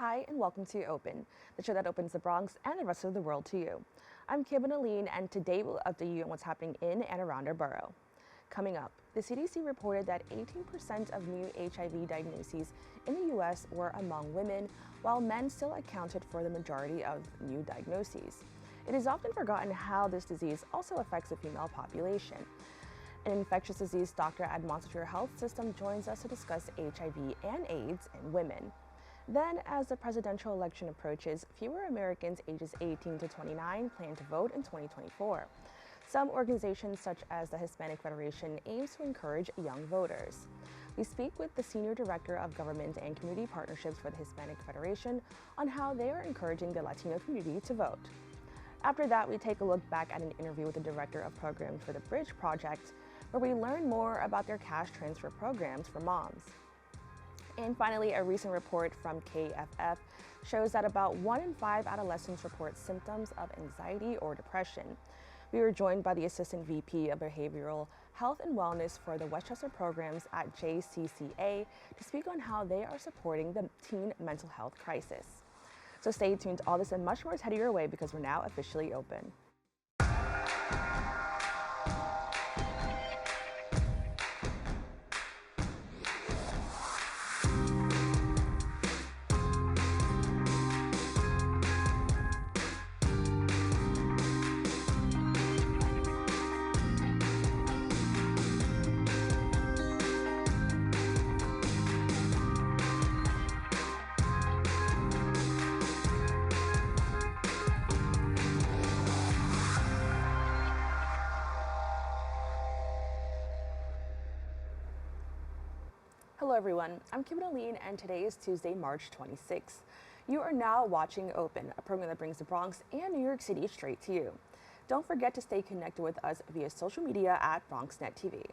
Hi, and welcome to Open, the show that opens the Bronx and the rest of the world to you. I'm Kibin Alleyne, and today we'll update you on what's happening in and around our borough. Coming up, the CDC reported that 18% of new HIV diagnoses in the U.S. were among women, while men still accounted for the majority of new diagnoses. It is often forgotten how this disease also affects the female population. An infectious disease doctor at Montefiore Health System joins us to discuss HIV and AIDS in women. Then, as the presidential election approaches, fewer Americans ages 18 to 29 plan to vote in 2024. Some organizations, such as the Hispanic Federation, aims to encourage young voters. We speak with the Senior Director of Government and Community Partnerships for the Hispanic Federation on how they are encouraging the Latino community to vote. After that, we take a look back at an interview with the Director of Programs for the Bridge Project, where we learn more about their cash transfer programs for moms. And finally, a recent report from KFF shows that about 1 in 5 adolescents report symptoms of anxiety or depression. We were joined by the Assistant VP of Behavioral Health and Wellness for the Westchester programs at JCCA to speak on how they are supporting the teen mental health crisis. So stay tuned. All this and much more is headed your way because we're now officially open. Hello everyone, I'm Kibin Alleyne, and today is Tuesday, March 26th. You are now watching Open, a program that brings the Bronx and New York City straight to you. Don't forget to stay connected with us via social media at BronxNet TV.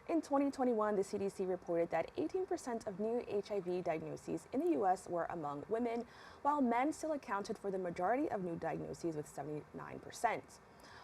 In 2021, the CDC reported that 18% of new HIV diagnoses in the U.S. were among women, while men still accounted for the majority of new diagnoses with 79%.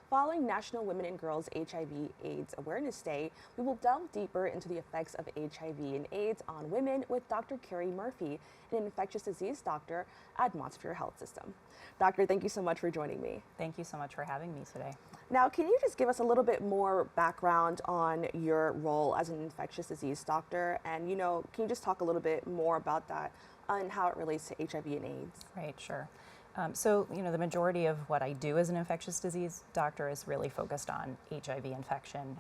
Following National Women and Girls HIV/AIDS Awareness Day, we will delve deeper into the effects of HIV and AIDS on women with Dr. Kerry Murphy, an infectious disease doctor at Montefiore Health System. Doctor, thank you so much for joining me. Thank you so much for having me today. Now, can you just give us a little bit more background on your role as an infectious disease doctor? And, can you just talk a little bit more about that and how it relates to HIV and AIDS? Right, sure. The majority of what I do as an infectious disease doctor is really focused on HIV infection,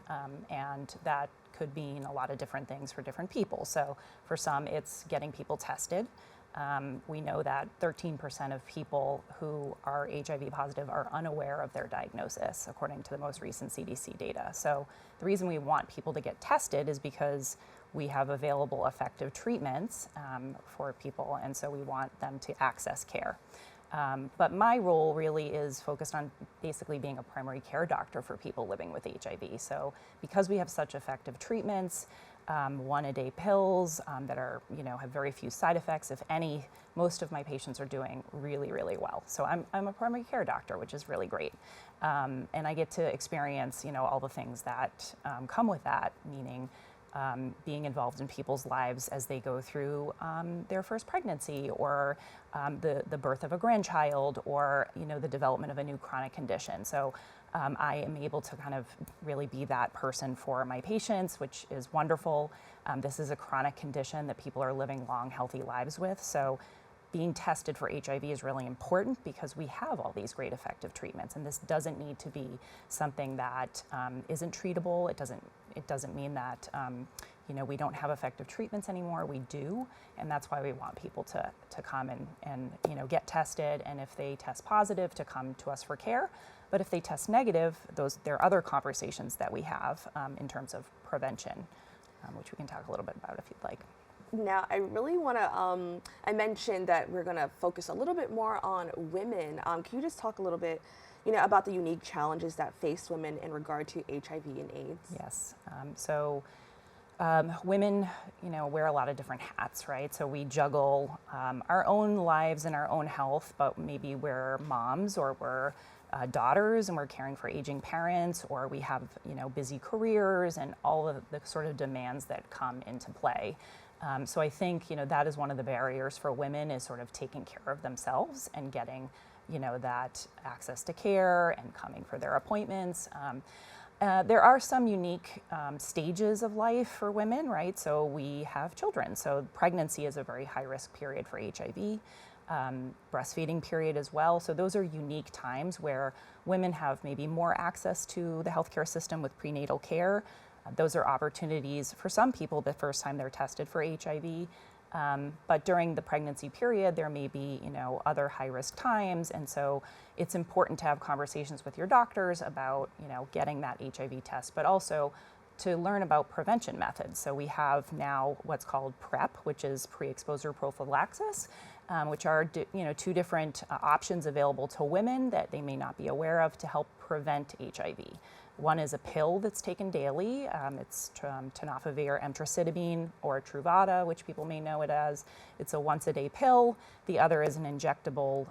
and that could mean a lot of different things for different people. So for some, it's getting people tested. We know that 13% of people who are HIV positive are unaware of their diagnosis, according to the most recent CDC data. So the reason we want people to get tested is because we have available effective treatments for people, and so we want them to access care. But my role really is focused on basically being a primary care doctor for people living with HIV. So because we have such effective treatments, 1-a-day pills that are, have very few side effects, if any, most of my patients are doing really, really well. So I'm a primary care doctor, which is really great. And I get to experience, all the things that come with that, meaning being involved in people's lives as they go through their first pregnancy or the birth of a grandchild or the development of a new chronic condition. So I am able to kind of really be that person for my patients, which is wonderful. This is a chronic condition that people are living long, healthy lives with. So being tested for HIV is really important because we have all these great effective treatments, and this doesn't need to be something that isn't treatable. It doesn't mean that we don't have effective treatments anymore. We do, and that's why we want people to come and get tested, and if they test positive, to come to us for care. But if they test negative, there are other conversations that we have in terms of prevention, which we can talk a little bit about if you'd like. Now, I really want to, I mentioned that we're going to focus a little bit more on women. Can you just talk a little bit, about the unique challenges that face women in regard to HIV and AIDS? Yes. Women, wear a lot of different hats, right? So we juggle our own lives and our own health, but maybe we're moms or we're daughters and we're caring for aging parents, or we have, busy careers and all of the sort of demands that come into play. So I think, that is one of the barriers for women, is sort of taking care of themselves and getting, that access to care and coming for their appointments. There are some unique stages of life for women, right? So we have children. So pregnancy is a very high risk period for HIV, breastfeeding period as well. So those are unique times where women have maybe more access to the healthcare system with prenatal care. Those are opportunities for some people the first time they're tested for HIV. But during the pregnancy period, there may be, other high-risk times, and so it's important to have conversations with your doctors about, getting that HIV test, but also to learn about prevention methods. So we have now what's called PrEP, which is pre-exposure prophylaxis, which are, two different options available to women that they may not be aware of to help prevent HIV. One is a pill that's taken daily. It's tenofovir emtricitabine, or Truvada, which people may know it as. It's a once-a-day pill. The other is an injectable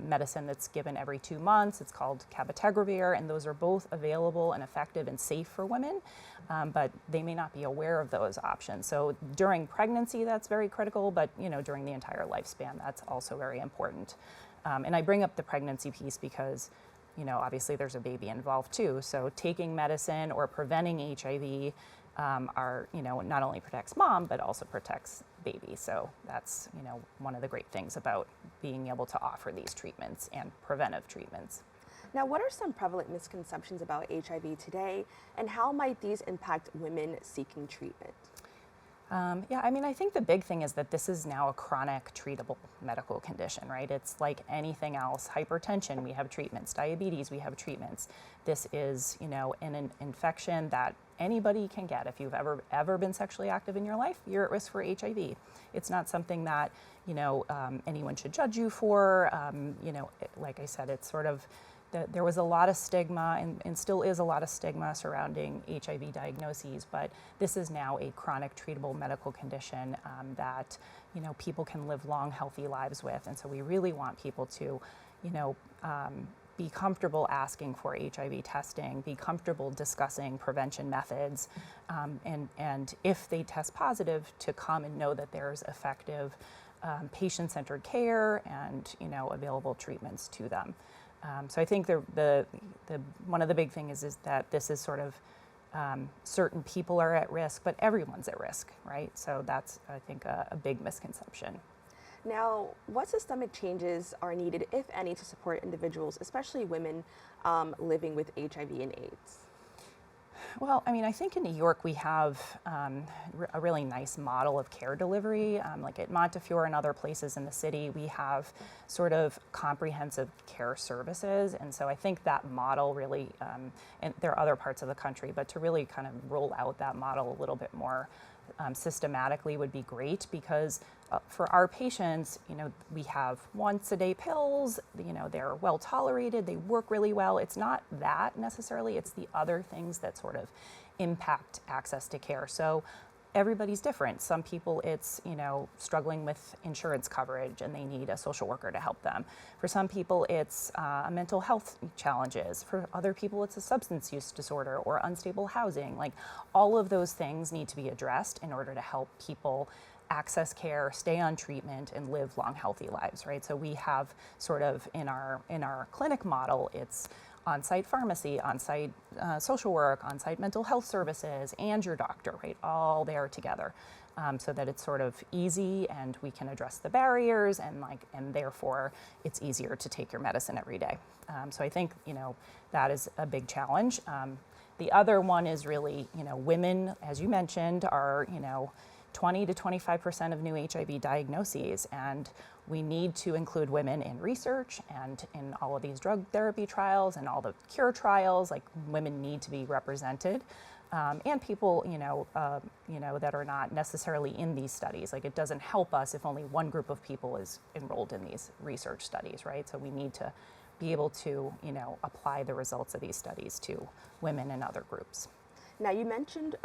medicine that's given every 2 months. It's called cabotegravir, and those are both available and effective and safe for women, but they may not be aware of those options. So during pregnancy, that's very critical, but during the entire lifespan, that's also very important. And I bring up the pregnancy piece because obviously there's a baby involved too. So taking medicine or preventing HIV not only protects mom, but also protects baby. So that's, one of the great things about being able to offer these treatments and preventive treatments. Now, what are some prevalent misconceptions about HIV today, and how might these impact women seeking treatment? I think the big thing is that this is now a chronic treatable medical condition, right? It's like anything else. Hypertension, we have treatments. Diabetes, we have treatments. This is, an infection that anybody can get. If you've ever been sexually active in your life, you're at risk for HIV. It's not something that, anyone should judge you for. Like I said, it's sort of, there was a lot of stigma and still is a lot of stigma surrounding HIV diagnoses, but this is now a chronic treatable medical condition that people can live long, healthy lives with. And so we really want people to be comfortable asking for HIV testing, be comfortable discussing prevention methods, and if they test positive, to come and know that there's effective patient-centered care and available treatments to them. So I think the one of the big things is that this is sort of certain people are at risk, but everyone's at risk, right? So that's, I think, a big misconception. Now, what systemic changes are needed, if any, to support individuals, especially women, living with HIV and AIDS? Well, I think in New York we have a really nice model of care delivery. Like at Montefiore and other places in the city, we have sort of comprehensive care services. And so I think that model really, and there are other parts of the country, but to really kind of roll out that model a little bit more systematically would be great, because for our patients, we have once-a-day pills, they're well tolerated, they work really well. It's not that necessarily, it's the other things that sort of impact access to care. So everybody's different. Some people it's, struggling with insurance coverage and they need a social worker to help them. For some people it's mental health challenges. For other people it's a substance use disorder or unstable housing. Like, all of those things need to be addressed in order to help people access care, stay on treatment, and live long, healthy lives, right? So we have sort of in our clinic model, it's on-site pharmacy, on-site social work, on-site mental health services, and your doctor, right? All there together, so that it's sort of easy and we can address the barriers, and therefore it's easier to take your medicine every day. So I think that is a big challenge. The other one is really women, as you mentioned, are 20 to 25% of new HIV diagnoses, and we need to include women in research and in all of these drug therapy trials and all the cure trials. Like, women need to be represented, and people that are not necessarily in these studies. Like, it doesn't help us if only one group of people is enrolled in these research studies, right? So we need to be able to apply the results of these studies to women and other groups. Now, you mentioned,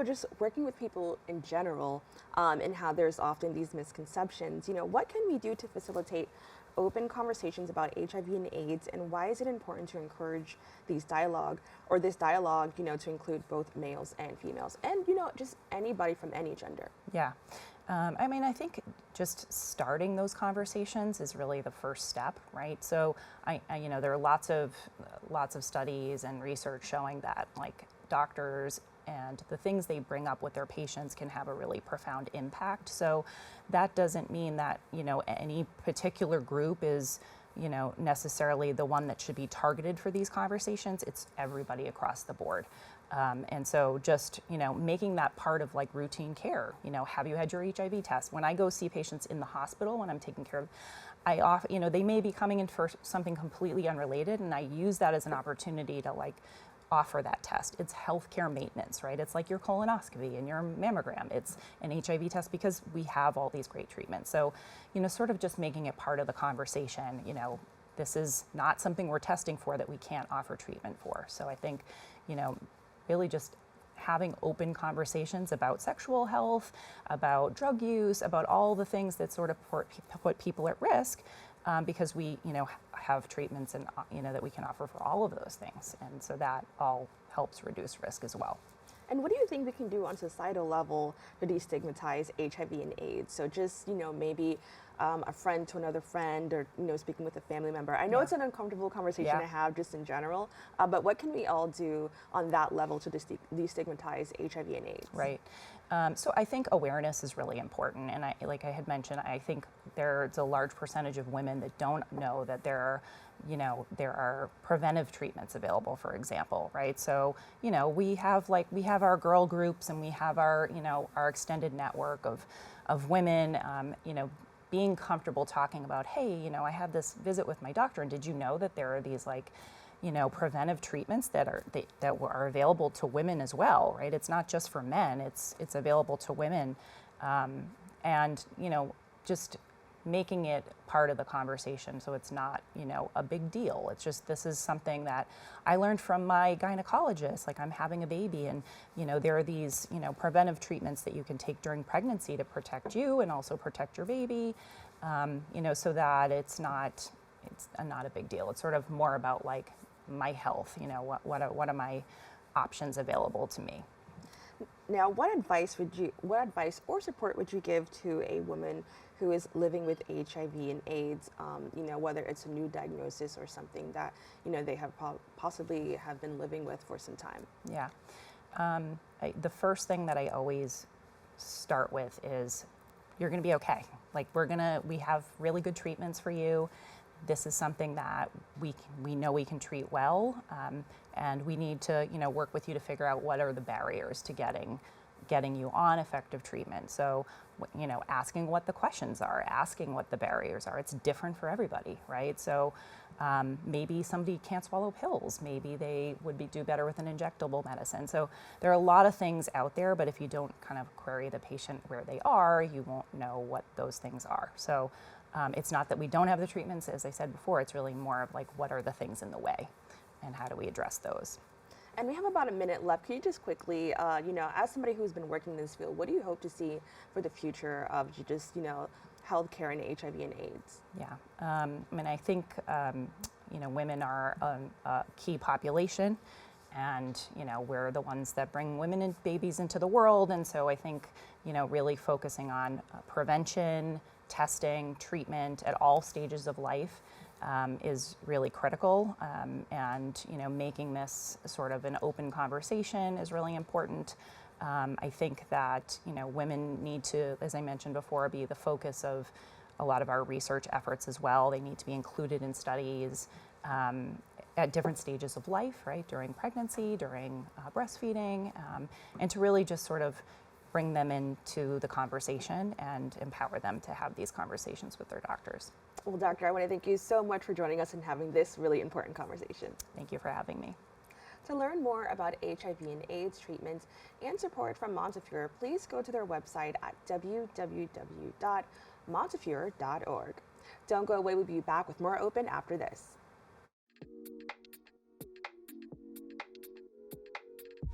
just working with people in general, and how there's often these misconceptions. What can we do to facilitate open conversations about HIV and AIDS, and why is it important to encourage this dialogue, to include both males and females, and, just anybody from any gender? Yeah. I think just starting those conversations is really the first step, right? So, there are lots of studies and research showing that, like, doctors and the things they bring up with their patients can have a really profound impact. So that doesn't mean that, any particular group is, necessarily the one that should be targeted for these conversations. It's everybody across the board. And so just, making that part of like routine care, have you had your HIV test? When I go see patients in the hospital, when I'm taking care of, they may be coming in for something completely unrelated, and I use that as an opportunity to like offer that test. It's healthcare maintenance, right? It's like your colonoscopy and your mammogram. It's an HIV test because we have all these great treatments. So, sort of just making it part of the conversation, this is not something we're testing for that we can't offer treatment for. So I think, really just having open conversations about sexual health, about drug use, about all the things that sort of put people at risk, because we, have treatments and, that we can offer for all of those things. And so that all helps reduce risk as well. And what do you think we can do on societal level to destigmatize HIV and AIDS? So just, maybe a friend to another friend, or, speaking with a family member. I know it's an uncomfortable conversation to have just in general, but what can we all do on that level to destigmatize HIV and AIDS? Right. So I think awareness is really important. And like I had mentioned, I think there's a large percentage of women that don't know that there are preventive treatments available, for example, right? So, we have our girl groups, and we have our extended network of women, being comfortable talking about, hey, I had this visit with my doctor, and did you know that there are these preventive treatments that are available to women as well, right? It's not just for men, it's available to women. And, just making it part of the conversation so it's not, a big deal. It's just, this is something that I learned from my gynecologist, like I'm having a baby, and, there are these, preventive treatments that you can take during pregnancy to protect you and also protect your baby, so that it's not a big deal. It's sort of more about like my health, what are my options available to me. Now, what advice or support would you give to a woman who is living with HIV and AIDS, whether it's a new diagnosis or something that, they have possibly have been living with for some time? Yeah. The first thing that I always start with is, you're going to be okay. Like, we have really good treatments for you. This is something that we know we can treat well, and we need to, work with you to figure out what are the barriers to getting you on effective treatment. So, asking what the questions are, asking what the barriers are. It's different for everybody, right? So maybe somebody can't swallow pills. Maybe they would do better with an injectable medicine. So there are a lot of things out there, but if you don't kind of query the patient where they are, you won't know what those things are. So it's not that we don't have the treatments, as I said before, it's really more of like, what are the things in the way and how do we address those? And we have about a minute left. Can you just quickly, as somebody who's been working in this field, what do you hope to see for the future of just, healthcare and HIV and AIDS? Yeah, I think, women are a key population, and, we're the ones that bring women and babies into the world. And so I think, really focusing on prevention, testing, treatment at all stages of life is really critical, and making this sort of an open conversation is really important. I think that women need to, as I mentioned before, be the focus of a lot of our research efforts as well. They need to be included in studies at different stages of life, right? During pregnancy, during breastfeeding, and to really just sort of bring them into the conversation and empower them to have these conversations with their doctors. Well, doctor, I want to thank you so much for joining us and having this really important conversation. Thank you for having me. To learn more about HIV and AIDS treatment and support from Montefiore, please go to their website at www.montefiore.org. Don't go away, we'll be back with more Open after this.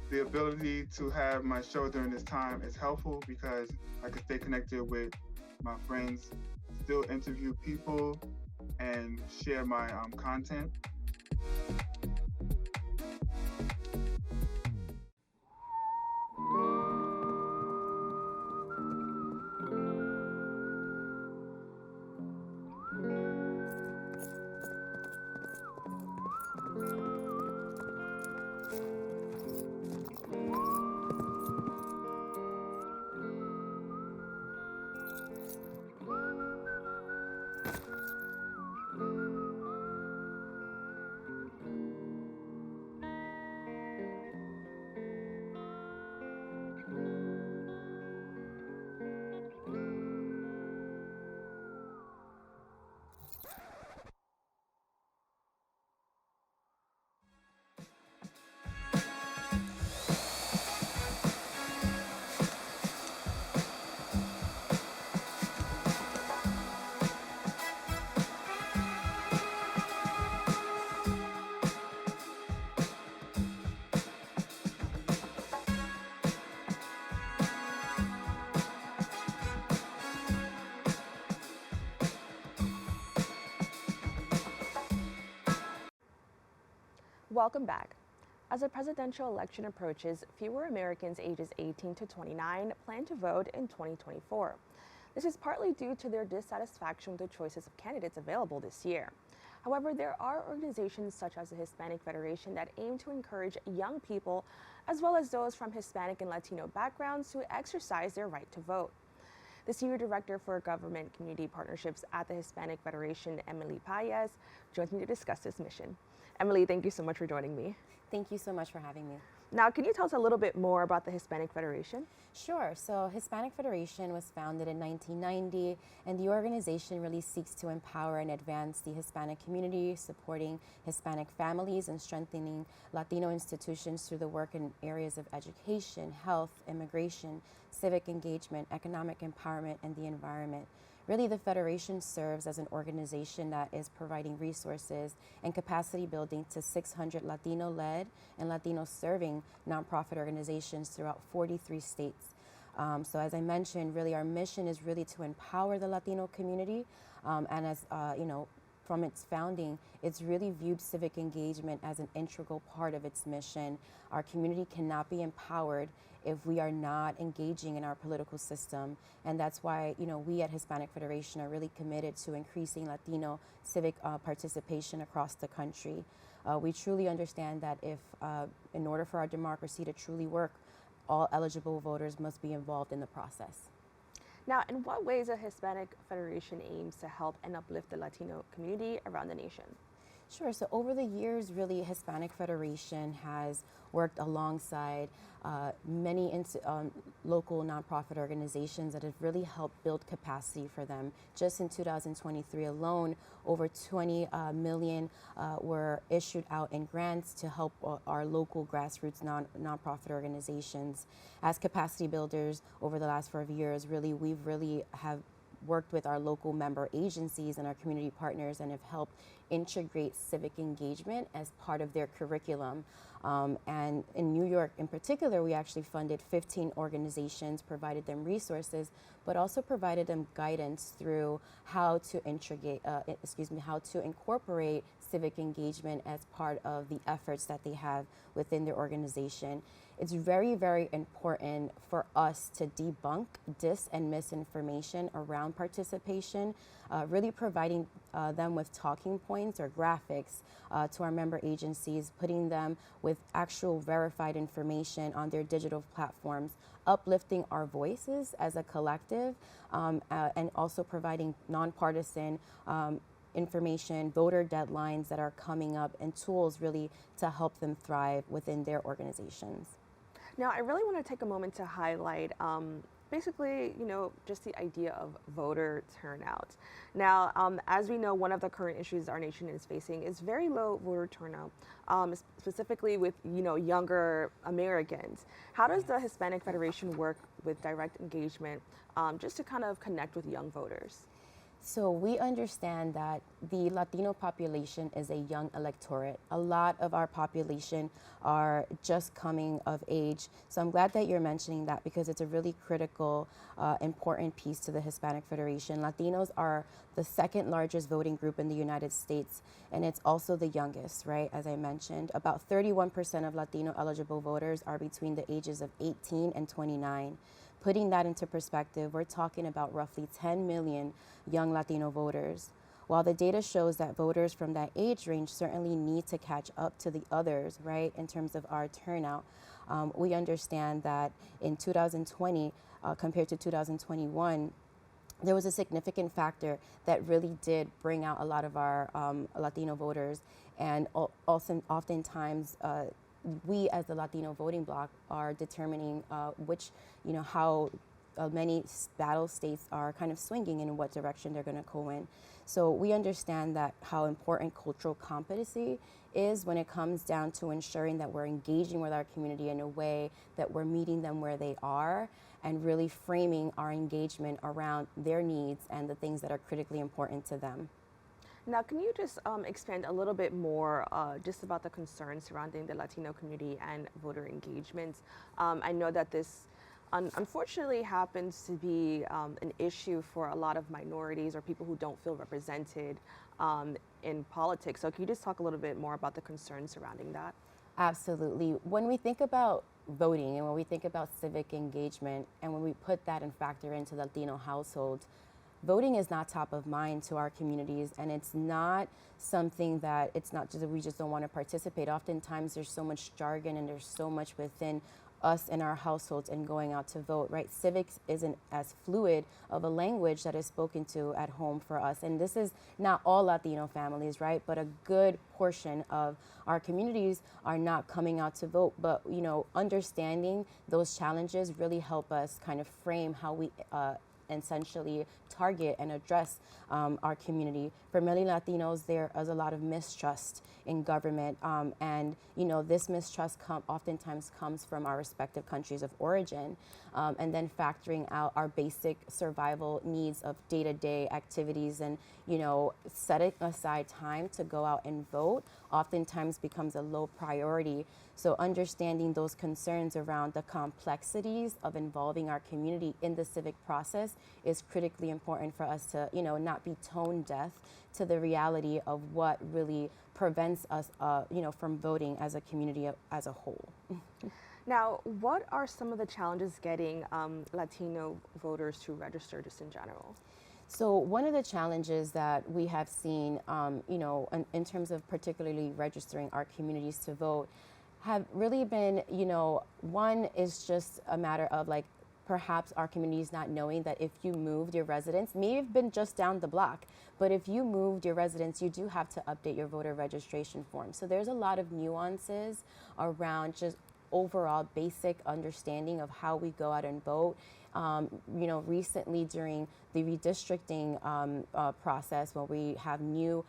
The ability to have my show during this time is helpful because I can stay connected with my friends, still interview people, and share my content. Welcome back. As the presidential election approaches, fewer Americans ages 18 to 29 plan to vote in 2024. This is partly due to their dissatisfaction with the choices of candidates available this year. However, there are organizations such as the Hispanic Federation that aim to encourage young people, as well as those from Hispanic and Latino backgrounds, to exercise their right to vote. The Senior Director for Government Community Partnerships at the Hispanic Federation, Emely Paez, joins me to discuss this mission. Emely, thank you so much for joining me. Thank you so much for having me. Now, can you tell us a little bit more about the Hispanic Federation? Sure. So Hispanic Federation was founded in 1990, and the organization really seeks to empower and advance the Hispanic community, supporting Hispanic families and strengthening Latino institutions through the work in areas of education, health, immigration, civic engagement, economic empowerment, and the environment. Really, the Federation serves as an organization that is providing resources and capacity building to 600 Latino-led and Latino-serving nonprofit organizations throughout 43 states. So as I mentioned, really our mission is really to empower the Latino community, and as from its founding, it's really viewed civic engagement as an integral part of its mission. Our community cannot be empowered if we are not engaging in our political system. And that's why, we at Hispanic Federation are really committed to increasing Latino civic participation across the country. We truly understand that in order for our democracy to truly work, all eligible voters must be involved in the process. Now, in what ways the Hispanic Federation aims to help and uplift the Latino community around the nation? Sure. So over the years, really, Hispanic Federation has worked alongside many local nonprofit organizations that have really helped build capacity for them. Just in 2023 alone, over 20 million were issued out in grants to help our local grassroots nonprofit organizations. As capacity builders over the last 5 years, we've have worked with our local member agencies and our community partners and have helped integrate civic engagement as part of their curriculum. And in New York in particular, we actually funded 15 organizations, provided them resources, but also provided them guidance through how to incorporate civic engagement as part of the efforts that they have within their organization. It's very, very important for us to debunk dis and misinformation around participation, really providing them with talking points or graphics to our member agencies, putting them with actual verified information on their digital platforms, uplifting our voices as a collective, and also providing nonpartisan information, voter deadlines that are coming up, and tools really to help them thrive within their organizations. Now, I really want to take a moment to highlight basically, just the idea of voter turnout. Now, as we know, one of the current issues our nation is facing is very low voter turnout, specifically with, younger Americans. How does the Hispanic Federation work with direct engagement just to kind of connect with young voters? So we understand that the Latino population is a young electorate. A lot of our population are just coming of age. So I'm glad that you're mentioning that because it's a really critical, important piece to the Hispanic Federation. Latinos are the second largest voting group in the United States, and it's also the youngest, right? As I mentioned, about 31% of Latino eligible voters are between the ages of 18 and 29. Putting that into perspective, we're talking about roughly 10 million young Latino voters. While the data shows that voters from that age range certainly need to catch up to the others, right, in terms of our turnout, we understand that in 2020, compared to 2021, there was a significant factor that really did bring out a lot of our Latino voters, and also oftentimes we as the Latino voting bloc are determining how many battle states are kind of swinging and in what direction they're going to go in. So we understand that how important cultural competency is when it comes down to ensuring that we're engaging with our community in a way that we're meeting them where they are and really framing our engagement around their needs and the things that are critically important to them. Now, can you just expand a little bit more just about the concerns surrounding the Latino community and voter engagement? I know that this unfortunately happens to be an issue for a lot of minorities or people who don't feel represented in politics. So can you just talk a little bit more about the concerns surrounding that? Absolutely. When we think about voting and when we think about civic engagement and when we put that and factor into Latino households, voting is not top of mind to our communities, and it's not something that it's not just that we just don't want to participate. Oftentimes there's so much jargon and there's so much within us and our households and going out to vote, right? Civics isn't as fluid of a language that is spoken to at home for us. And this is not all Latino families, right? But a good portion of our communities are not coming out to vote. But, understanding those challenges really help us kind of frame how we essentially target and address our community. For many Latinos, there is a lot of mistrust in government, and this mistrust oftentimes comes from our respective countries of origin, and then factoring out our basic survival needs of day-to-day activities and setting aside time to go out and vote oftentimes becomes a low priority. So understanding those concerns around the complexities of involving our community in the civic process is critically important for us to, not be tone deaf to the reality of what really prevents us, from voting as a community as a whole. Now, what are some of the challenges getting Latino voters to register just in general? So one of the challenges that we have seen, in terms of particularly registering our communities to vote, have really been, one is just a matter of perhaps our communities not knowing that if you moved your residence, may have been just down the block, but if you moved your residence, you do have to update your voter registration form. So there's a lot of nuances around just overall basic understanding of how we go out and vote. Recently during the redistricting process, where we have new,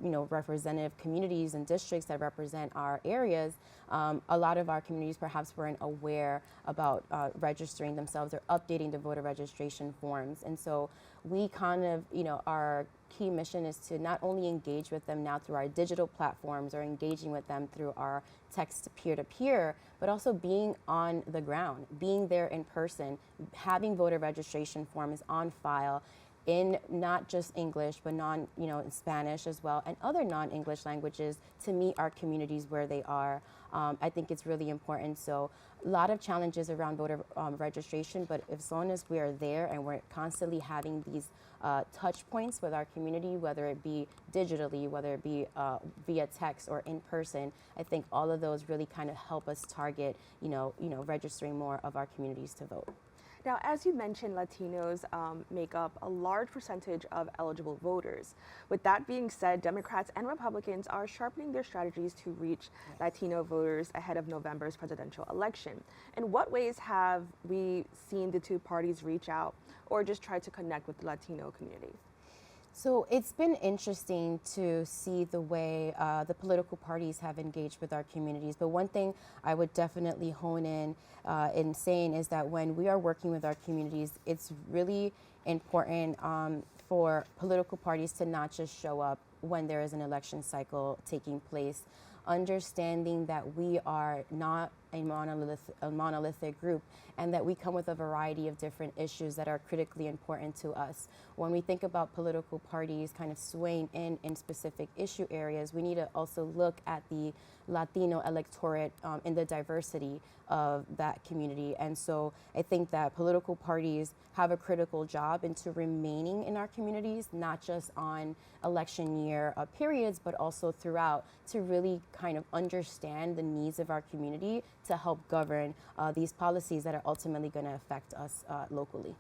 representative communities and districts that represent our areas, a lot of our communities perhaps weren't aware about registering themselves or updating the voter registration forms. And so we kind of, our key mission is to not only engage with them now through our digital platforms or engaging with them through our text peer-to-peer, but also being on the ground, being there in person, having voter registration forms on file in not just English, but in Spanish as well, and other non-English languages to meet our communities where they are. I think it's really important. So a lot of challenges around voter registration, but as long as we are there and we're constantly having these touch points with our community, whether it be digitally, whether it be via text or in person, I think all of those really kind of help us target, registering more of our communities to vote. Now, as you mentioned, Latinos make up a large percentage of eligible voters. With that being said, Democrats and Republicans are sharpening their strategies to reach Latino voters ahead of November's presidential election. In what ways have we seen the two parties reach out or just try to connect with the Latino community? So it's been interesting to see the way the political parties have engaged with our communities. But one thing I would definitely hone in saying is that when we are working with our communities, it's really important for political parties to not just show up when there is an election cycle taking place, understanding that we are not a monolithic group and that we come with a variety of different issues that are critically important to us. When we think about political parties kind of swaying in specific issue areas, we need to also look at the Latino electorate in the diversity of that community. And so I think that political parties have a critical job into remaining in our communities, not just on election year periods, but also throughout, to really kind of understand the needs of our community to help govern these policies that are ultimately going to affect us locally.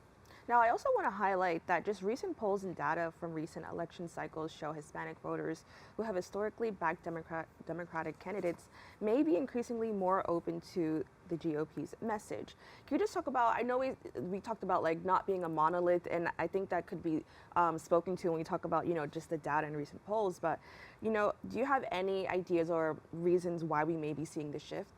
Now, I also want to highlight that just recent polls and data from recent election cycles show Hispanic voters who have historically backed Democratic candidates may be increasingly more open to the GOP's message. Can you just talk about, I know we talked about like not being a monolith, and I think that could be spoken to when we talk about, just the data in recent polls, but, do you have any ideas or reasons why we may be seeing the shift?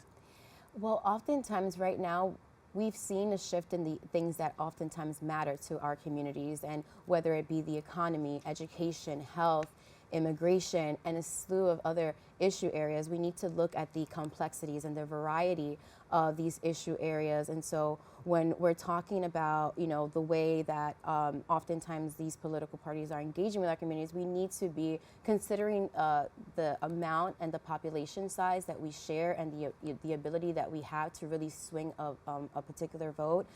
Well, oftentimes right now, we've seen a shift in the things that oftentimes matter to our communities, and whether it be the economy, education, health, immigration, and a slew of other issue areas, we need to look at the complexities and the variety of these issue areas. And so when we're talking about, the way that oftentimes these political parties are engaging with our communities, we need to be considering the amount and the population size that we share and the ability that we have to really swing a particular vote.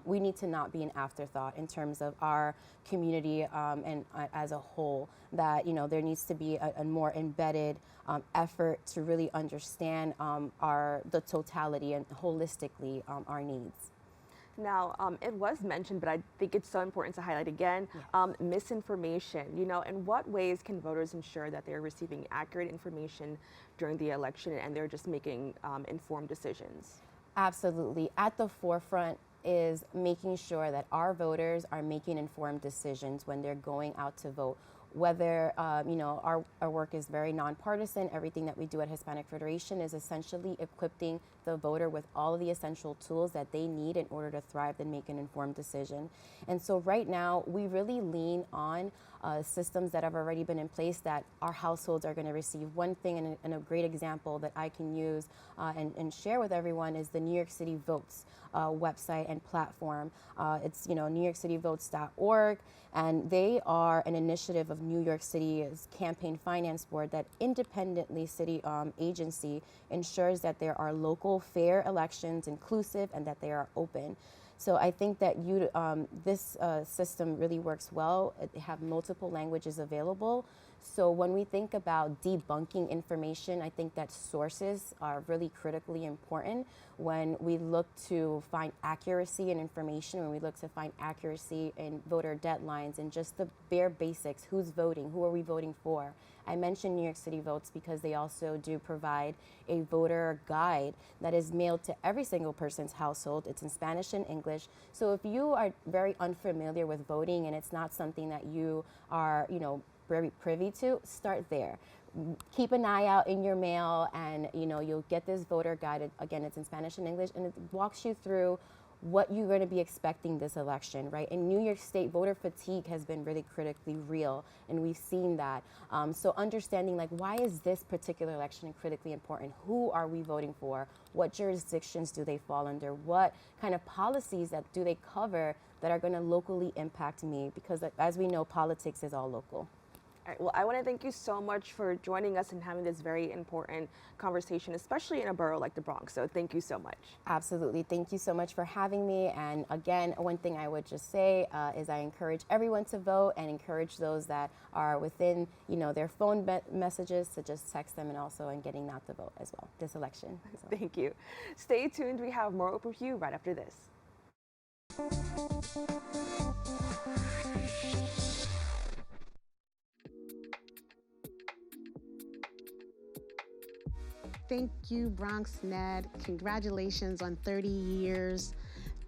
We need to not be an afterthought in terms of our community and as a whole, that, there needs to be a more embedded effort to really understand the totality and holistically our needs. Now, it was mentioned, but I think it's so important to highlight again, misinformation. In what ways can voters ensure that they're receiving accurate information during the election and they're just making informed decisions? Absolutely. At the forefront is making sure that our voters are making informed decisions when they're going out to vote. Whether, our work is very nonpartisan, everything that we do at Hispanic Federation is essentially equipping the voter with all of the essential tools that they need in order to thrive and make an informed decision. And so right now, we really lean on systems that have already been in place that our households are going to receive. One thing and a great example that I can use and share with everyone is the New York City Votes website and platform. It's newyorkcityvotes.org, and they are an initiative of New York City's Campaign Finance Board that independently city agency ensures that there are local fair elections, inclusive, and that they are open. So I think that this system really works well. They have multiple languages available. So when we think about debunking information, I think that sources are really critically important when we look to find accuracy in information, when we look to find accuracy in voter deadlines and just the bare basics, who's voting, who are we voting for. I mentioned New York City Votes because they also do provide a voter guide that is mailed to every single person's household. It's in Spanish and English. So if you are very unfamiliar with voting and it's not something that you are, very privy to, start there. Keep an eye out in your mail and, you'll get this voter guide. Again, it's in Spanish and English, and it walks you through what you're going to be expecting this election, right? In New York State, voter fatigue has been really critically real, and we've seen that. So understanding, why is this particular election critically important? Who are we voting for? What jurisdictions do they fall under? What kind of policies that do they cover that are going to locally impact me? Because as we know, politics is all local. All right, well, I want to thank you so much for joining us and having this very important conversation, especially in a borough like the Bronx. So thank you so much. Absolutely. Thank you so much for having me. And again, one thing I would just say is I encourage everyone to vote and encourage those that are within, their phone messages to just text them, and also in getting not to vote as well this election. So. Thank you. Stay tuned. We have more overview right after this. Thank you, BronxNet. Congratulations on 30 years.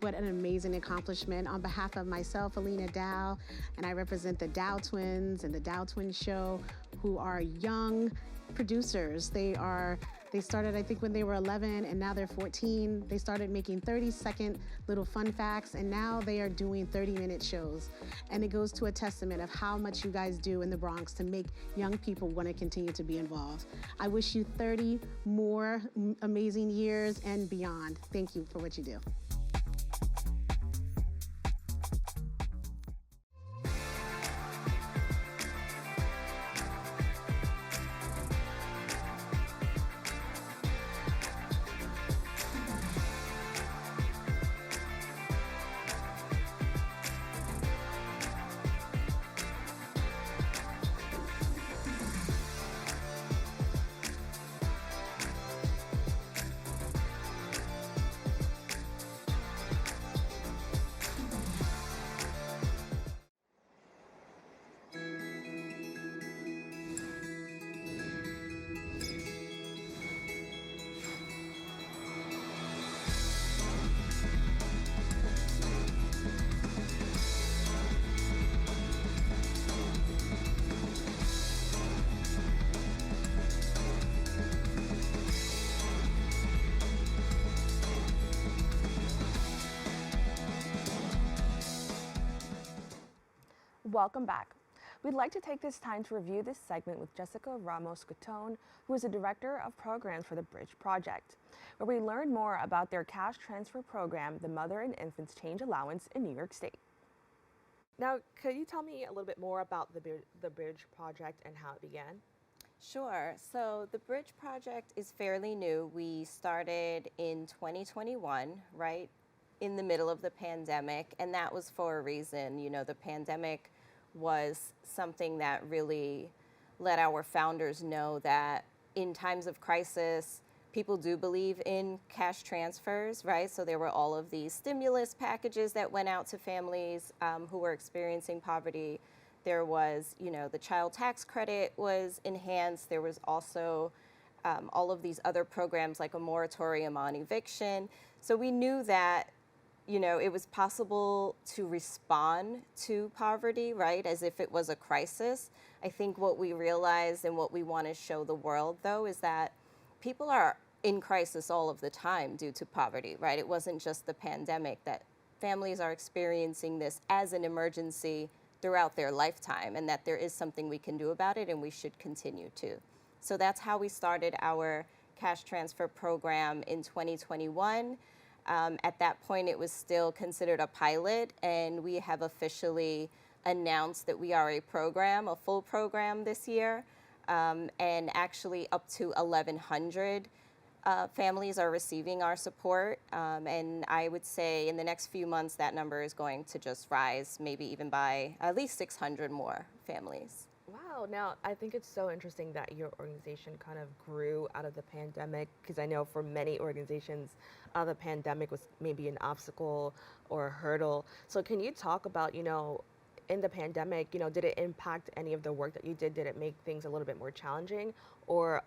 What an amazing accomplishment. On behalf of myself, Alina Dow, and I represent the Dow Twins and the Dow Twins Show, who are young producers. They are They started, I think, when they were 11, and now they're 14. They started making 30-second little fun facts, and now they are doing 30-minute shows. And it goes to a testament of how much you guys do in the Bronx to make young people want to continue to be involved. I wish you 30 more amazing years and beyond. Thank you for what you do. Welcome back. We'd like to take this time to review this segment with Jessica Ramos Cuttone, who is the Director of Programs for the Bridge Project, where we learn more about their cash transfer program, the Mother and Infants Change Allowance in New York State. Now, could you tell me a little bit more about the Bridge Project and how it began? Sure. So the Bridge Project is fairly new. We started in 2021, right in the middle of the pandemic, and that was for a reason. You know, the pandemic was something that really let our founders know that in times of crisis, people do believe in cash transfers, right? So there were all of these stimulus packages that went out to families who were experiencing poverty. There was, you know, the child tax credit was enhanced. There was also all of these other programs like a moratorium on eviction. So we knew that, you know, it was possible to respond to poverty, right, as if it was a crisis. I think what we realized and what we want to show the world, though, is that people are in crisis all of the time due to poverty, right? It wasn't just the pandemic, that families are experiencing this as an emergency throughout their lifetime, and that there is something we can do about it, and we should continue to. So that's how we started our cash transfer program in 2021. At that point, it was still considered a pilot, and we have officially announced that we are a program, a full program this year, and actually up to 1,100 families are receiving our support, and I would say in the next few months that number is going to just rise, maybe even by at least 600 more families. Wow, now I think it's so interesting that your organization kind of grew out of the pandemic, because I know for many organizations, the pandemic was maybe an obstacle or a hurdle. So can you talk about, you know, in the pandemic, you know, did it impact any of the work that you did? Did it make things a little bit more challenging, or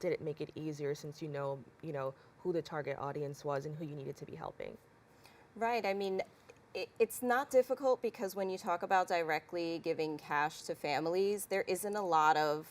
did it make it easier since you know who the target audience was and who you needed to be helping? Right. I mean, it's not difficult because when you talk about directly giving cash to families, there isn't a lot of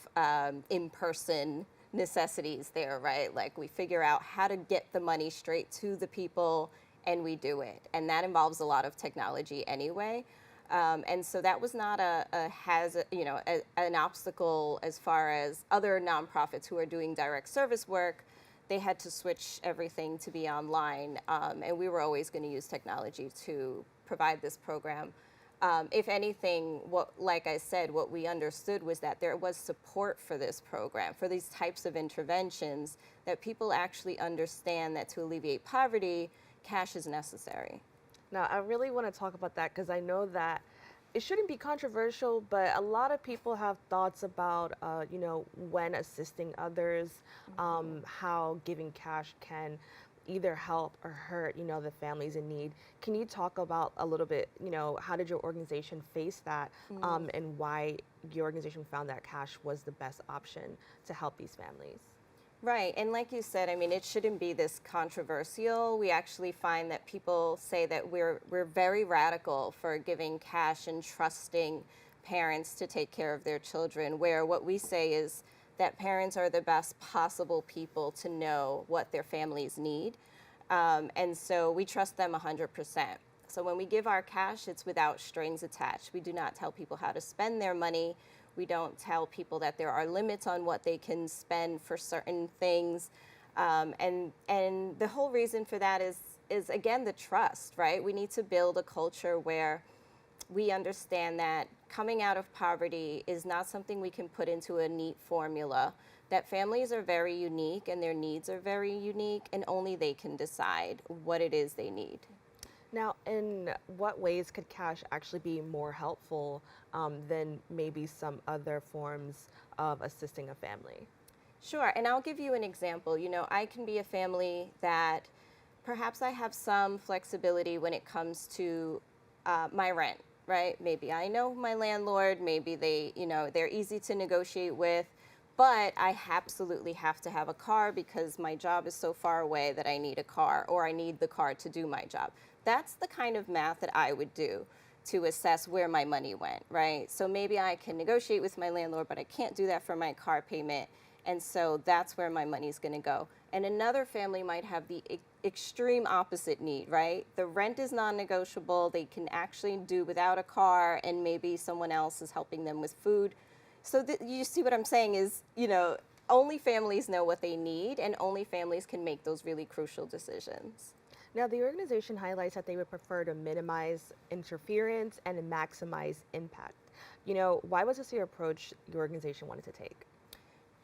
in-person necessities there, right? Like we figure out how to get the money straight to the people and we do it. And that involves a lot of technology anyway. And so that was not an obstacle as far as other nonprofits who are doing direct service work. They had to switch everything to be online, and we were always going to use technology to provide this program. If anything, like I said, what we understood was that there was support for this program, for these types of interventions, that people actually understand that to alleviate poverty, cash is necessary. Now, I really want to talk about that because I know that it shouldn't be controversial, but a lot of people have thoughts about, when assisting others, how giving cash can either help or hurt, the families in need. Can you talk about a little bit, how did your organization face that, and why your organization found that cash was the best option to help these families? Right, and like you said, I mean, it shouldn't be this controversial. We actually find that people say that we're very radical for giving cash and trusting parents to take care of their children, where what we say is that parents are the best possible people to know what their families need. And so we trust them 100%. So when we give our cash, it's without strings attached. We do not tell people how to spend their money. We don't tell people that there are limits on what they can spend for certain things. And the whole reason for that is again, the trust, right? We need to build a culture where we understand that coming out of poverty is not something we can put into a neat formula, that families are very unique and their needs are very unique, and only they can decide what it is they need. Now, in what ways could cash actually be more helpful than maybe some other forms of assisting a family? Sure, and I'll give you an example. You know, I can be a family that perhaps I have some flexibility when it comes to my rent, right? Maybe I know my landlord, maybe they're easy to negotiate with, but I absolutely have to have a car because my job is so far away that I need a car, or I need the car to do my job. That's the kind of math that I would do to assess where my money went, right? So maybe I can negotiate with my landlord, but I can't do that for my car payment. And so that's where my money's gonna go. And another family might have the extreme opposite need, right? The rent is non-negotiable, they can actually do without a car, and maybe someone else is helping them with food. So you see what I'm saying is, you know, only families know what they need, and only families can make those really crucial decisions. Now, the organization highlights that they would prefer to minimize interference and maximize impact. You know, why was this your approach your organization wanted to take?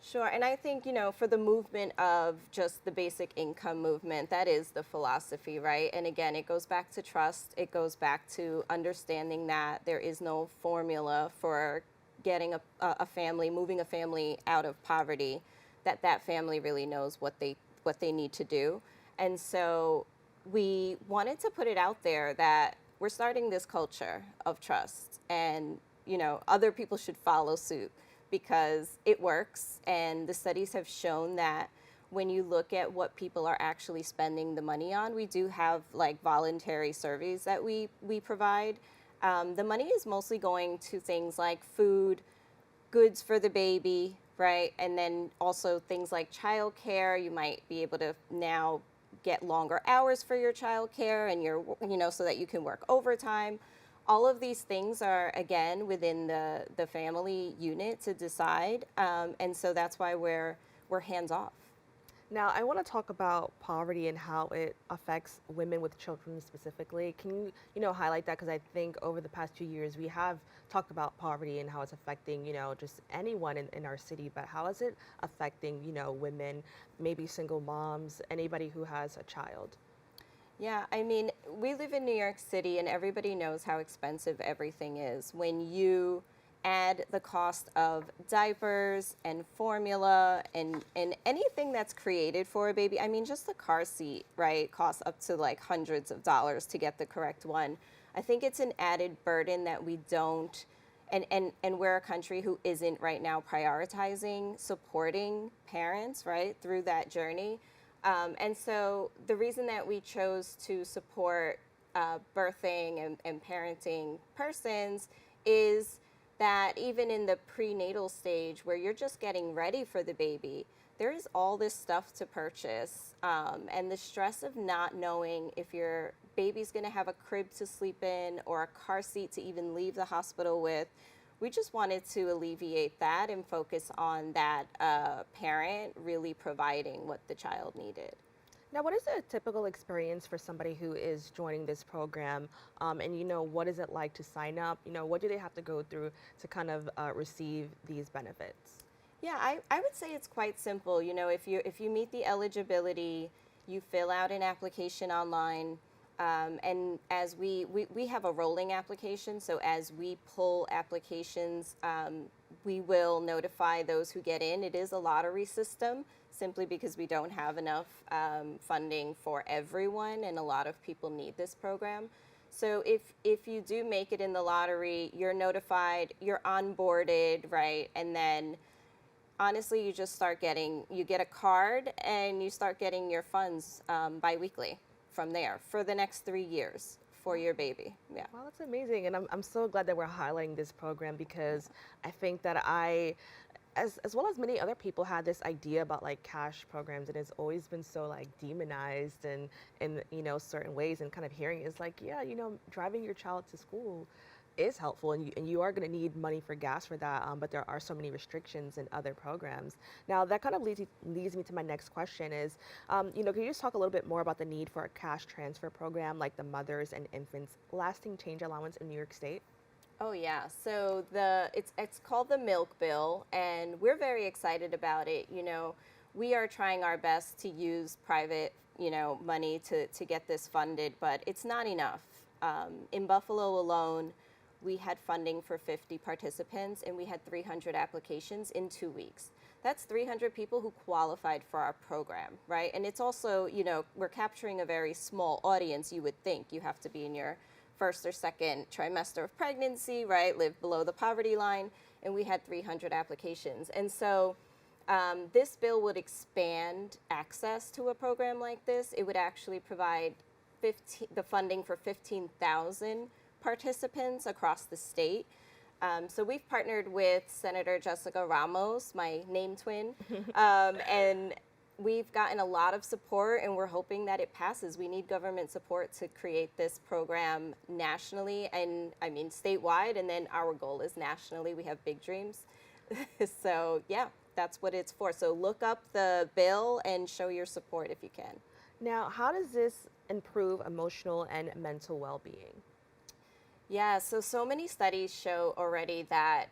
Sure, and I think, you know, for the movement of just the basic income movement, that is the philosophy, right? And again, it goes back to trust. It goes back to understanding that there is no formula for getting a family, moving a family out of poverty, that family really knows what they need to do. And so we wanted to put it out there that we're starting this culture of trust, and, you know, other people should follow suit, because it works, and the studies have shown that when you look at what people are actually spending the money on, we do have like voluntary surveys that we provide. The money is mostly going to things like food, goods for the baby, right? And then also things like childcare. You might be able to now get longer hours for your childcare, and so that you can work overtime. All of these things are, again, within the family unit to decide, and so that's why we're hands off. Now, I want to talk about poverty and how it affects women with children specifically. Can you, highlight that? Because I think over the past 2 years, we have talked about poverty and how it's affecting, just anyone in our city. But how is it affecting, women, maybe single moms, anybody who has a child? Yeah, I mean, we live in New York City, and everybody knows how expensive everything is. When you add the cost of diapers and formula and anything that's created for a baby, I mean, just the car seat, right, costs up to like hundreds of dollars to get the correct one. I think it's an added burden that we don't, and we're a country who isn't right now prioritizing supporting parents, right, through that journey. And so the reason that we chose to support birthing and parenting persons is that even in the prenatal stage, where you're just getting ready for the baby, there is all this stuff to purchase. And the stress of not knowing if your baby's gonna have a crib to sleep in or a car seat to even leave the hospital with, we just wanted to alleviate that and focus on that parent really providing what the child needed. Now, what is a typical experience for somebody who is joining this program? And what is it like to sign up? What do they have to go through to kind of receive these benefits? Yeah, I would say it's quite simple. If you meet the eligibility, you fill out an application online. And as we have a rolling application, so as we pull applications, we will notify those who get in. It is a lottery system, simply because we don't have enough funding for everyone, and a lot of people need this program. So if you do make it in the lottery, you're notified, you're onboarded, right? And then honestly, you get a card, and you start getting your funds biweekly from there for the next 3 years for your baby. Yeah. Wow, that's amazing. And I'm so glad that we're highlighting this program, because I think that as well as many other people had this idea about like cash programs, and it's always been so like demonized and in certain ways, and kind of hearing is like, yeah, driving your child to school is helpful, and you are going to need money for gas for that, but there are so many restrictions in other programs. Now that kind of leads me to my next question is, can you just talk a little bit more about the need for a cash transfer program like the Mothers and Infants Lasting Change Allowance in New York State? Oh yeah, so it's called the Milk Bill, and we're very excited about it. We are trying our best to use private, money to get this funded, but it's not enough. In Buffalo alone, we had funding for 50 participants, and we had 300 applications in 2 weeks. That's 300 people who qualified for our program, right? And it's also, we're capturing a very small audience. You would think you have to be in your first or second trimester of pregnancy, right? Live below the poverty line, and we had 300 applications. And so this bill would expand access to a program like this. It would actually provide the funding for 15,000 participants across the state. So we've partnered with Senator Jessica Ramos, my name twin, and we've gotten a lot of support, and we're hoping that it passes. We need government support to create this program nationally, and I mean statewide, and then our goal is nationally. We have big dreams. So yeah, that's what it's for. So look up the bill and show your support if you can. Now, how does this improve emotional and mental well-being? Yeah, so many studies show already that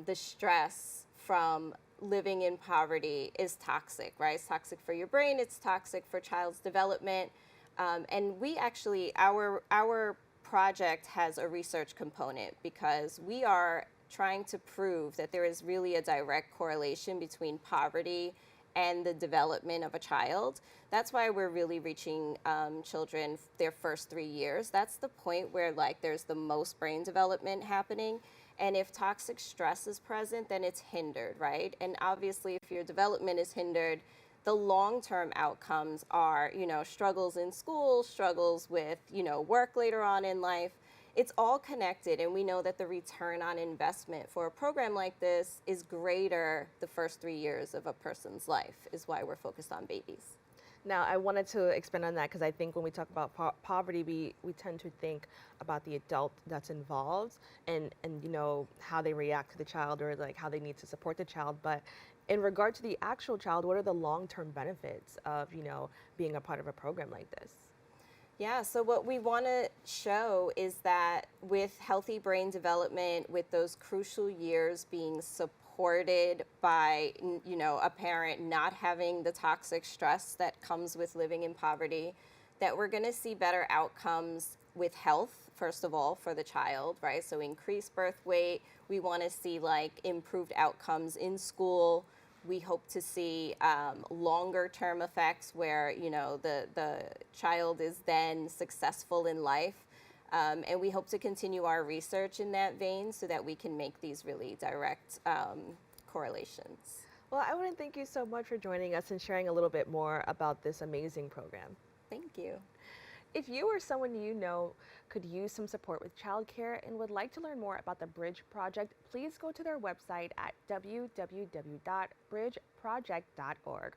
the stress from living in poverty is toxic, right? It's toxic for your brain, it's toxic for child's development. And we actually, our project has a research component because we are trying to prove that there is really a direct correlation between poverty and the development of a child. That's why we're really reaching children their first 3 years. That's the point where there's the most brain development happening. And if toxic stress is present, then it's hindered, right? And obviously, if your development is hindered, the long-term outcomes are, struggles in school, struggles with, work later on in life. It's all connected, and we know that the return on investment for a program like this is greater the first 3 years of a person's life, is why we're focused on babies. Now, I wanted to expand on that because I think when we talk about poverty, we tend to think about the adult that's involved and how they react to the child, or how they need to support the child. But in regard to the actual child, what are the long-term benefits of being a part of a program like this? Yeah, so what we want to show is that with healthy brain development, with those crucial years being supported by, a parent not having the toxic stress that comes with living in poverty, that we're going to see better outcomes with health, first of all, for the child, right? So increased birth weight. We want to see improved outcomes in school. We hope to see longer term effects where, the child is then successful in life. And we hope to continue our research in that vein so that we can make these really direct correlations. Well, I want to thank you so much for joining us and sharing a little bit more about this amazing program. Thank you. If you or someone you know could use some support with childcare and would like to learn more about the Bridge Project, please go to their website at www.bridgeproject.org.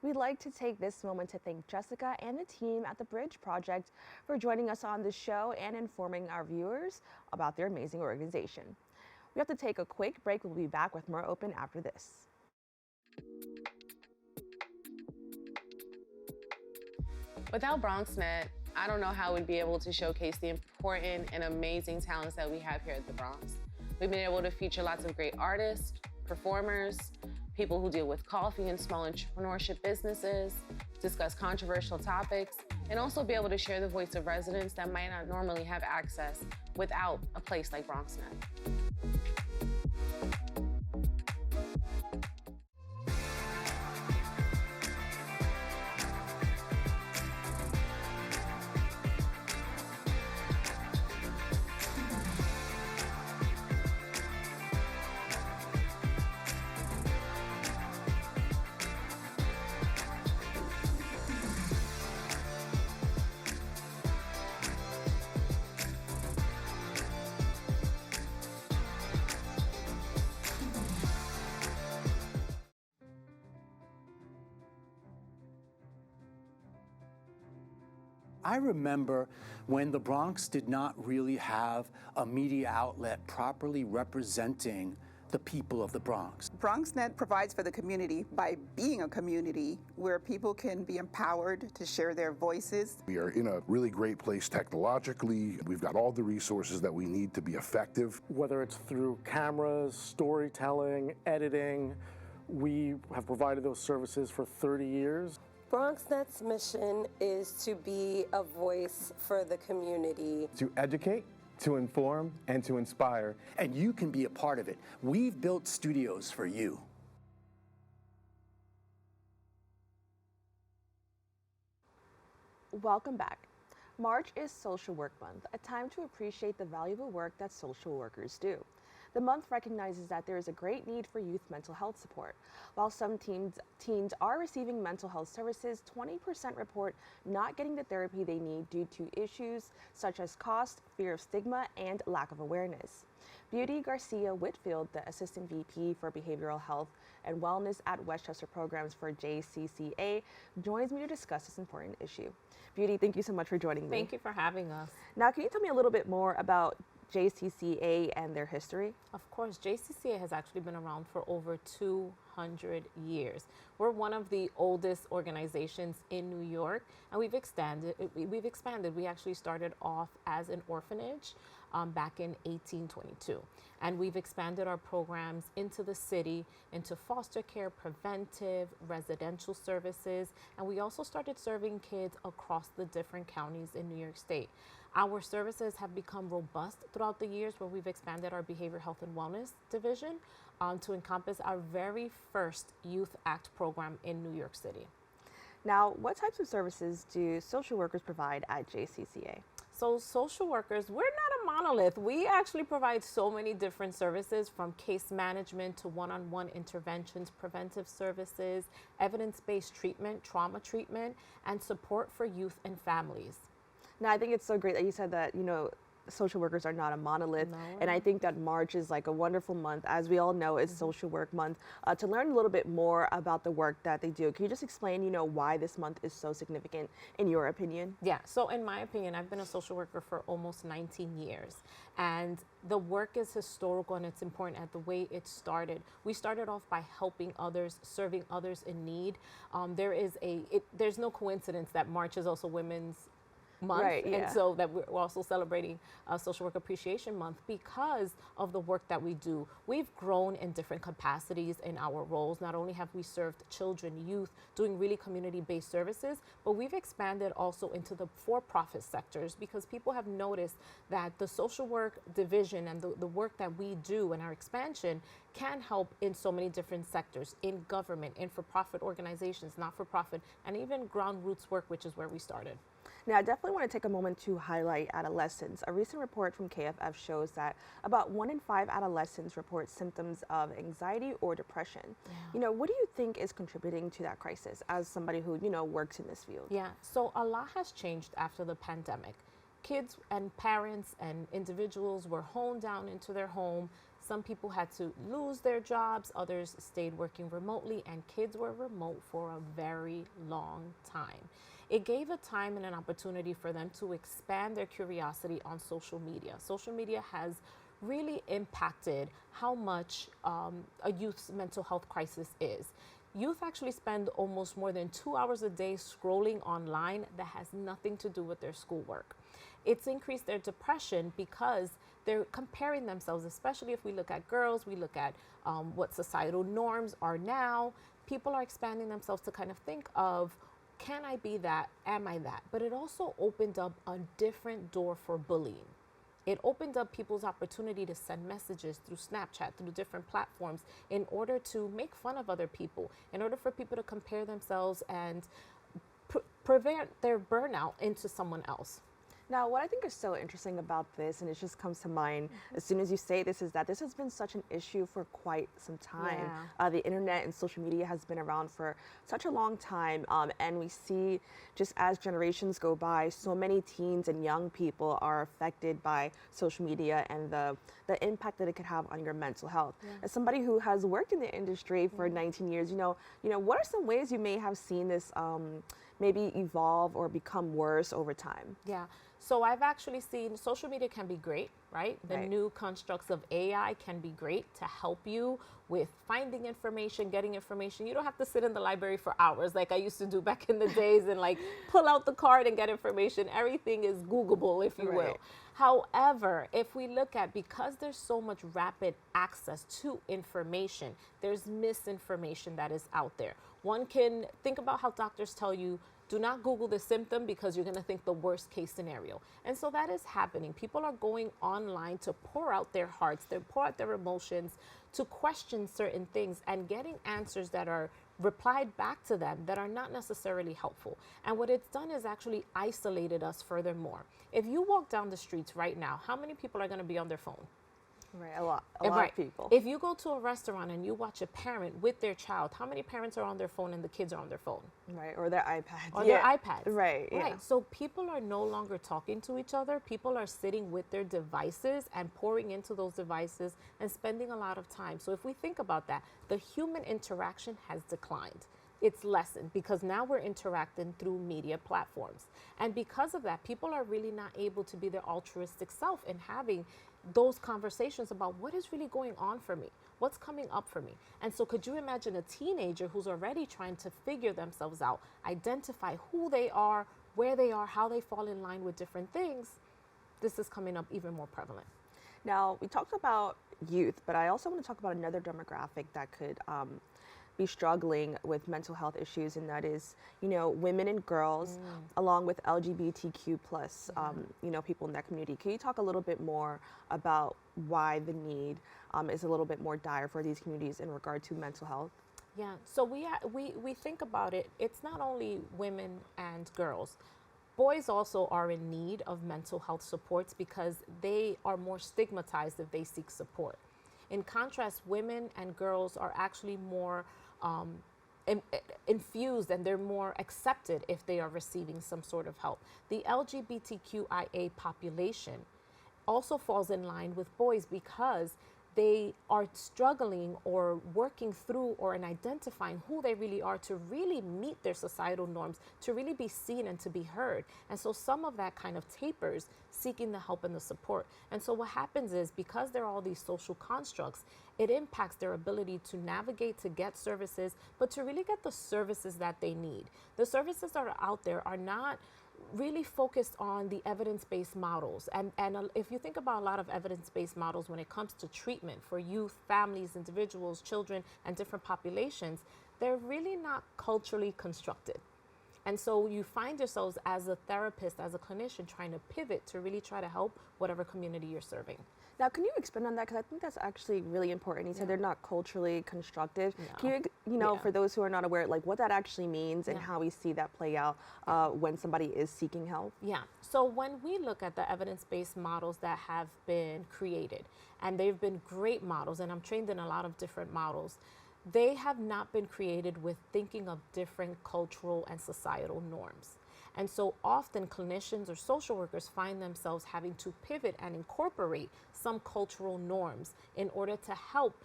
We'd like to take this moment to thank Jessica and the team at the Bridge Project for joining us on the show and informing our viewers about their amazing organization. We have to take a quick break. We'll be back with more Open after this. Without BronxNet, I don't know how we'd be able to showcase the important and amazing talents that we have here at the Bronx. We've been able to feature lots of great artists, performers, people who deal with coffee and small entrepreneurship businesses, discuss controversial topics, and also be able to share the voice of residents that might not normally have access without a place like BronxNet. I remember when the Bronx did not really have a media outlet properly representing the people of the Bronx. BronxNet provides for the community by being a community where people can be empowered to share their voices. We are in a really great place technologically. We've got all the resources that we need to be effective. Whether it's through cameras, storytelling, editing, we have provided those services for 30 years. BronxNet's mission is to be a voice for the community. To educate, to inform, and to inspire. And you can be a part of it. We've built studios for you. Welcome back. March is Social Work Month, a time to appreciate the valuable work that social workers do. The month recognizes that there is a great need for youth mental health support. While some teens are receiving mental health services, 20% report not getting the therapy they need due to issues such as cost, fear of stigma, and lack of awareness. Budy Garcia-Whitfield, the Assistant VP for Behavioral Health and Wellness at Westchester Programs for JCCA, joins me to discuss this important issue. Budy, thank you so much for joining me. Thank you for having us. Now, can you tell me a little bit more about JCCA and their history? Of course, JCCA has actually been around for over 200 years. We're one of the oldest organizations in New York, and we've expanded. We actually started off as an orphanage back in 1822. And we've expanded our programs into the city, into foster care, preventive, residential services, and we also started serving kids across the different counties in New York State. Our services have become robust throughout the years, where we've expanded our Behavioral Health and Wellness division to encompass our very first Youth Act program in New York City. Now, what types of services do social workers provide at JCCA? So social workers, we're not a monolith. We actually provide so many different services, from case management to one-on-one interventions, preventive services, evidence-based treatment, trauma treatment, and support for youth and families. Now, I think it's so great that you said that, social workers are not a monolith. No. And I think that March is like a wonderful month. As we all know, it's Social Work Month. To learn a little bit more about the work that they do, can you just explain, why this month is so significant in your opinion? Yeah, so in my opinion, I've been a social worker for almost 19 years. And the work is historical, and it's important at the way it started. We started off by helping others, serving others in need. There's no coincidence that March is also Women's Month, right, yeah. And so that we're also celebrating Social Work Appreciation Month because of the work that we do. We've grown in different capacities in our roles. Not only have we served children, youth, doing really community-based services, but we've expanded also into the for-profit sectors, because people have noticed that the social work division and the work that we do and our expansion can help in so many different sectors, in government, in for-profit organizations, not-for-profit, and even ground roots work, which is where we started. Now, I definitely want to take a moment to highlight adolescents. A recent report from KFF shows that about 1 in 5 adolescents report symptoms of anxiety or depression. Yeah. What do you think is contributing to that crisis as somebody who, works in this field? Yeah, so a lot has changed after the pandemic. Kids and parents and individuals were honed down into their home. Some people had to lose their jobs, others stayed working remotely, and kids were remote for a very long time. It gave a time and an opportunity for them to expand their curiosity on social media. Social media has really impacted how much a youth's mental health crisis is. Youth actually spend almost more than 2 hours a day scrolling online that has nothing to do with their schoolwork. It's increased their depression because they're comparing themselves, especially if we look at girls, we look at what societal norms are now. People are expanding themselves to kind of think of, can I be that? Am I that? But it also opened up a different door for bullying. It opened up people's opportunity to send messages through Snapchat, through different platforms, in order to make fun of other people, in order for people to compare themselves and prevent their burnout into someone else. Now, what I think is so interesting about this, and it just comes to mind as soon as you say this, is that this has been such an issue for quite some time. Yeah. The internet and social media has been around for such a long time, and we see just as generations go by, so many teens and young people are affected by social media and the impact that it could have on your mental health. Yeah. As somebody who has worked in the industry for 19 years, what are some ways you may have seen this maybe evolve or become worse over time? Yeah. So I've actually seen social media can be great, right? The new constructs of AI can be great to help you with finding information, getting information. You don't have to sit in the library for hours like I used to do back in the days and like pull out the card and get information. Everything is Googleable, if you will. However, if we look at, because there's so much rapid access to information, there's misinformation that is out there. One can think about how doctors tell you, do not Google the symptom because you're going to think the worst case scenario. And so that is happening. People are going online to pour out their hearts, to pour out their emotions, to question certain things and getting answers that are replied back to them that are not necessarily helpful. And what it's done is actually isolated us furthermore. If you walk down the streets right now, how many people are going to be on their phone? Right, a lot of people. If you go to a restaurant and you watch a parent with their child, how many parents are on their phone and the kids are on their phone? Right, or their iPad. Or their iPads. Right, yeah. Right, so people are no longer talking to each other. People are sitting with their devices and pouring into those devices and spending a lot of time. So if we think about that, the human interaction has declined. It's lessened because now we're interacting through media platforms. And because of that, people are really not able to be their altruistic self in having those conversations about what is really going on for me, what's coming up for me. And so could you imagine a teenager who's already trying to figure themselves out, identify who they are, where they are, how they fall in line with different things? This is coming up even more prevalent. Now, we talked about youth, but I also want to talk about another demographic that could be struggling with mental health issues, and that is, you know, women and girls, along with LGBTQ plus, you know, people in that community. Can you talk a little bit more about why the need is a little bit more dire for these communities in regard to mental health? Yeah, so we think about it, it's not only women and girls. Boys also are in need of mental health supports because they are more stigmatized if they seek support. In contrast, women and girls are actually more infused and they're more accepted if they are receiving some sort of help. The LGBTQIA population also falls in line with boys because they are struggling or working through or in identifying who they really are to really meet their societal norms, to really be seen and to be heard. And so some of that kind of tapers seeking the help and the support. And so what happens is, because there are all these social constructs, it impacts their ability to navigate, to get services, but to really get the services that they need. The services that are out there are not really focused on the evidence-based models. And if you think about a lot of evidence-based models when it comes to treatment for youth, families, individuals, children, and different populations, they're really not culturally constructed. And so you find yourselves as a therapist, as a clinician, trying to pivot to really try to help whatever community you're serving. Now, can you expand on that? Because I think that's actually really important. You said they're not culturally constructed. Can you know, for those who are not aware, like what that actually means and how we see that play out when somebody is seeking help? Yeah. So when we look at the evidence-based models that have been created, and they've been great models, and I'm trained in a lot of different models, they have not been created with thinking of different cultural and societal norms. And so often clinicians or social workers find themselves having to pivot and incorporate some cultural norms in order to help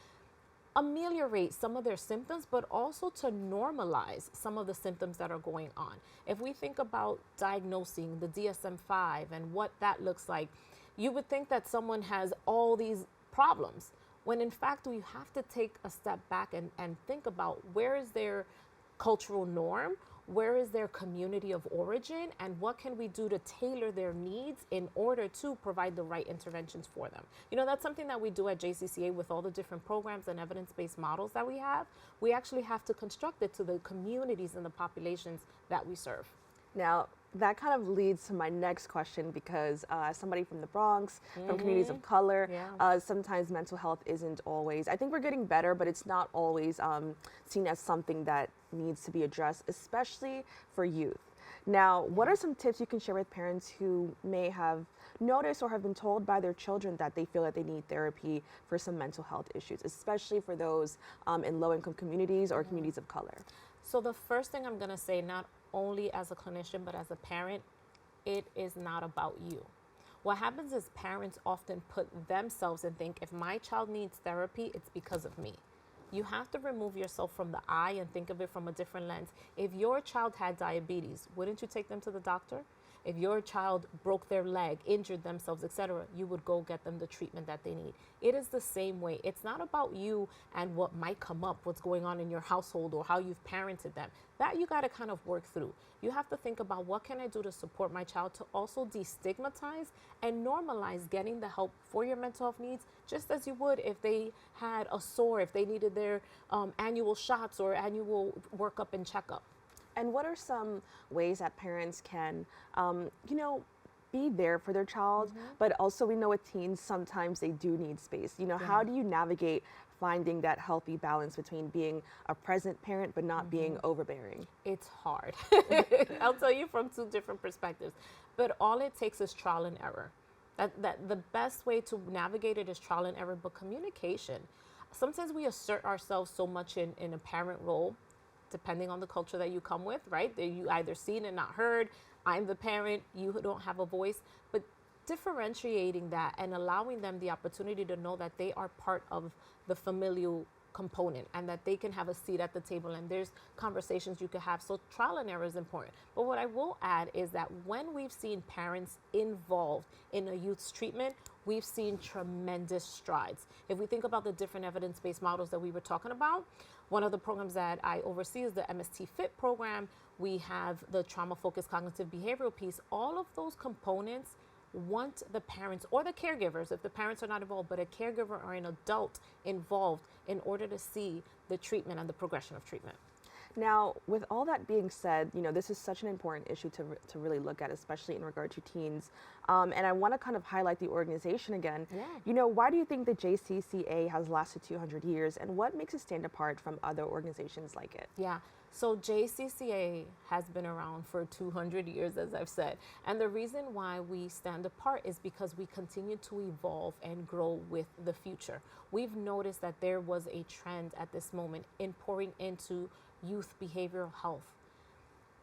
ameliorate some of their symptoms, but also to normalize some of the symptoms that are going on. If we think about diagnosing the DSM-5 and what that looks like, you would think that someone has all these problems, when in fact we have to take a step back and think about where is their cultural norm, where is their community of origin, and what can we do to tailor their needs in order to provide the right interventions for them. You know, that's something that we do at JCCA with all the different programs and evidence-based models that we have. We actually have to construct it to the communities and the populations that we serve. Now, that kind of leads to my next question, because as somebody from the Bronx, from communities of color, sometimes mental health isn't always, I think we're getting better, but it's not always seen as something that needs to be addressed, especially for youth. Now, what are some tips you can share with parents who may have noticed or have been told by their children that they feel that they need therapy for some mental health issues, especially for those in low-income communities or communities of color? So the first thing I'm going to say, not only as a clinician, but as a parent, it is not about you. What happens is parents often put themselves and think, if my child needs therapy, it's because of me. You have to remove yourself from the eye and think of it from a different lens. If your child had diabetes, wouldn't you take them to the doctor? If your child broke their leg, injured themselves, etc., you would go get them the treatment that they need. It is the same way. It's not about you and what might come up, what's going on in your household or how you've parented them. That you got to kind of work through. You have to think about, what can I do to support my child, to also destigmatize and normalize getting the help for your mental health needs, just as you would if they had a sore, if they needed their annual shots or annual workup and checkup. And what are some ways that parents can, be there for their child, but also we know with teens, sometimes they do need space. How do you navigate finding that healthy balance between being a present parent but not being overbearing? It's hard. I'll tell you from two different perspectives, but all it takes is trial and error. That the best way to navigate it is trial and error, but communication. Sometimes we assert ourselves so much in a parent role, depending on the culture that you come with, right? You either seen and not heard. I'm the parent, you don't have a voice. But differentiating that and allowing them the opportunity to know that they are part of the familial component and that they can have a seat at the table, and there's conversations you could have. So trial and error is important. But what I will add is that when we've seen parents involved in a youth's treatment, we've seen tremendous strides. If we think about the different evidence-based models that we were talking about, one of the programs that I oversee is the MST FIT program. We have the trauma-focused cognitive behavioral piece. All of those components want the parents or the caregivers, if the parents are not involved, but a caregiver or an adult involved in order to see the treatment and the progression of treatment. Now, with all that being said, this is such an important issue to really look at, especially in regard to teens. And I want to kind of highlight the organization again. Yeah. Why do you think the JCCA has lasted 200 years, and what makes it stand apart from other organizations like it? Yeah. So JCCA has been around for 200 years, as I've said. And the reason why we stand apart is because we continue to evolve and grow with the future. We've noticed that there was a trend at this moment in pouring into youth behavioral health.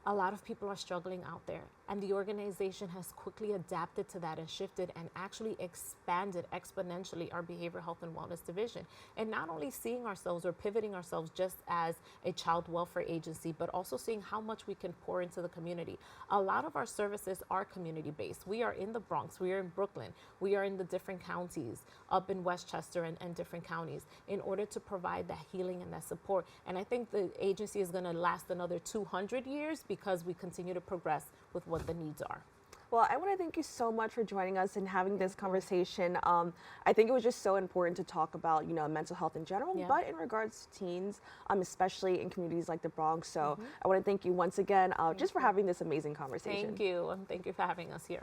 A lot of people are struggling out there, and the organization has quickly adapted to that and shifted and actually expanded exponentially our behavioral health and wellness division. And not only seeing ourselves or pivoting ourselves just as a child welfare agency, but also seeing how much we can pour into the community. A lot of our services are community-based. We are in the Bronx, we are in Brooklyn, we are in the different counties, up in Westchester and different counties, in order to provide that healing and that support. And I think the agency is gonna last another 200 years because we continue to progress with what the needs are. Well, I want to thank you so much for joining us and having this conversation. I think it was just so important to talk about, mental health in general, but in regards to teens, especially in communities like the Bronx. So I want to thank you once again just for having this amazing conversation. Thank you, and thank you for having us here.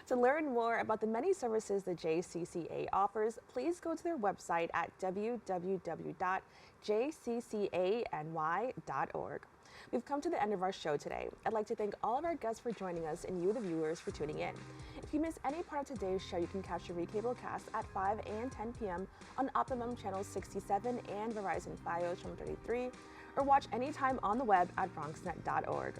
To learn more about the many services the JCCA offers, please go to their website at www.jccany.org. We've come to the end of our show today. I'd like to thank all of our guests for joining us and you, the viewers, for tuning in. If you missed any part of today's show, you can catch the recablecast at 5 and 10 p.m. on Optimum Channel 67 and Verizon Fios Channel 33, or watch anytime on the web at BronxNet.org.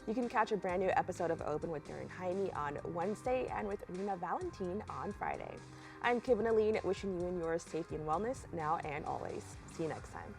You can catch a brand new episode of Open with Darren Jaime on Wednesday and with Rena Valentine on Friday. I'm Kibin Alleyne, wishing you and yours safety and wellness now and always. See you next time.